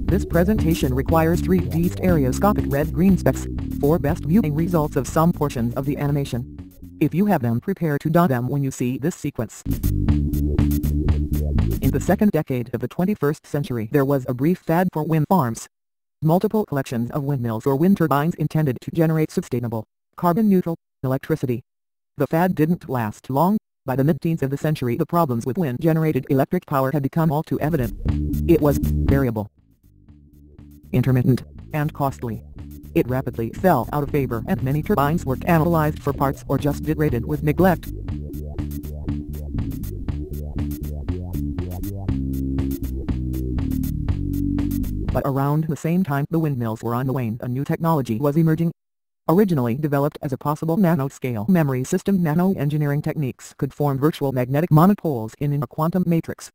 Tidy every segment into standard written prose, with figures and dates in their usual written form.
This presentation requires 3D stereoscopic red-green specs for best viewing results of some portions of the animation. If you have them, prepare to dot them when you see this sequence. In the second decade of the 21st century, there was a brief fad for wind farms. Multiple collections of windmills or wind turbines intended to generate sustainable, carbon-neutral electricity. The fad didn't last long. By the mid-teens of the century, the problems with wind-generated electric power had become all too evident. It was variable, intermittent, and costly. It rapidly fell out of favor, and many turbines were analyzed for parts or just degraded with neglect. But around the same time the windmills were on the wane, a new technology was emerging. Originally developed as a possible nanoscale memory system, nanoengineering techniques could form virtual magnetic monopoles in a quantum matrix.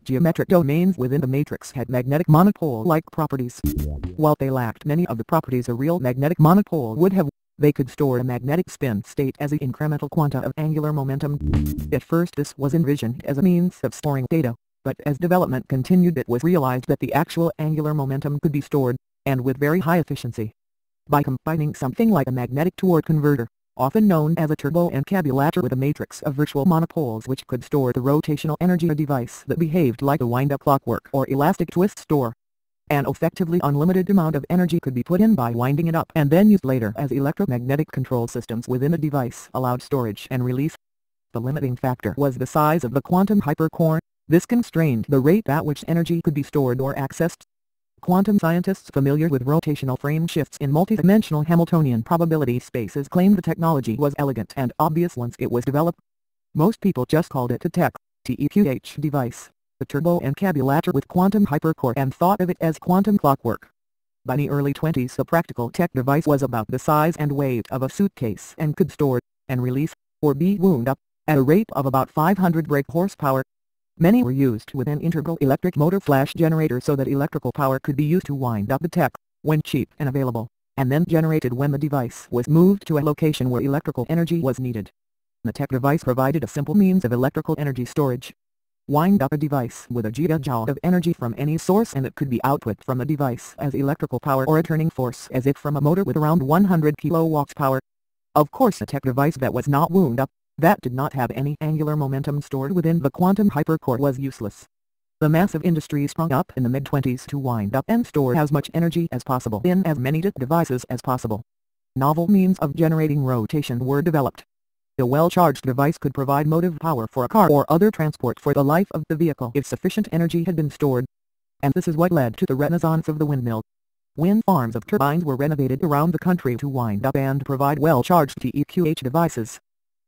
Geometric domains within the matrix had magnetic monopole-like properties. While they lacked many of the properties a real magnetic monopole would have, they could store a magnetic spin state as an incremental quanta of angular momentum. At first this was envisioned as a means of storing data, but as development continued it was realized that the actual angular momentum could be stored, and with very high efficiency, by combining something like a magnetic torque converter, often known as a turboencabulator, with a matrix of virtual monopoles which could store the rotational energy. A device that behaved like a wind-up clockwork or elastic twist store. An effectively unlimited amount of energy could be put in by winding it up and then used later, as electromagnetic control systems within the device allowed storage and release. The limiting factor was the size of the quantum hypercore. This constrained the rate at which energy could be stored or accessed. Quantum scientists familiar with rotational frame shifts in multidimensional Hamiltonian probability spaces claimed the technology was elegant and obvious once it was developed. Most people just called it a teqh device, the turboencabulator with quantum hypercore, and thought of it as quantum clockwork. By the early 20s the practical tech device was about the size and weight of a suitcase and could store, and release, or be wound up, at a rate of about 500 brake horsepower. Many were used with an integral electric motor flash generator so that electrical power could be used to wind up the tech, when cheap and available, and then generated when the device was moved to a location where electrical energy was needed. The tech device provided a simple means of electrical energy storage. Wind up a device with a gigajoule of energy from any source and it could be output from the device as electrical power or a turning force as if from a motor with around 100 kilowatts power. Of course a tech device that was not wound up, that did not have any angular momentum stored within the quantum hypercore, was useless. The massive industry sprung up in the mid-20s to wind up and store as much energy as possible in as many devices as possible. Novel means of generating rotation were developed. A well-charged device could provide motive power for a car or other transport for the life of the vehicle if sufficient energy had been stored. And this is what led to the renaissance of the windmill. Wind farms of turbines were renovated around the country to wind up and provide well-charged teqh devices.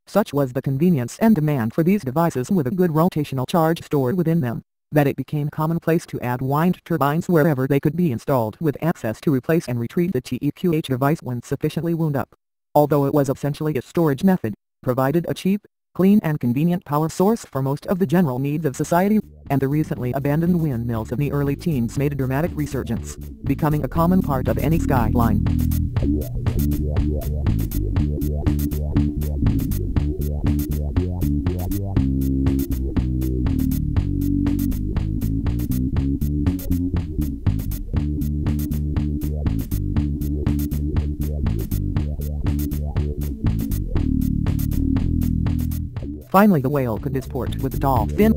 Such was the convenience and demand for these devices with a good rotational charge stored within them, that it became commonplace to add wind turbines wherever they could be installed, with access to replace and retrieve the teqh device when sufficiently wound up. Although it was essentially a storage method, provided a cheap, clean and convenient power source for most of the general needs of society, and the recently abandoned windmills of the early teens made a dramatic resurgence, becoming a common part of any skyline. Finally the whale could disport with the dolphin.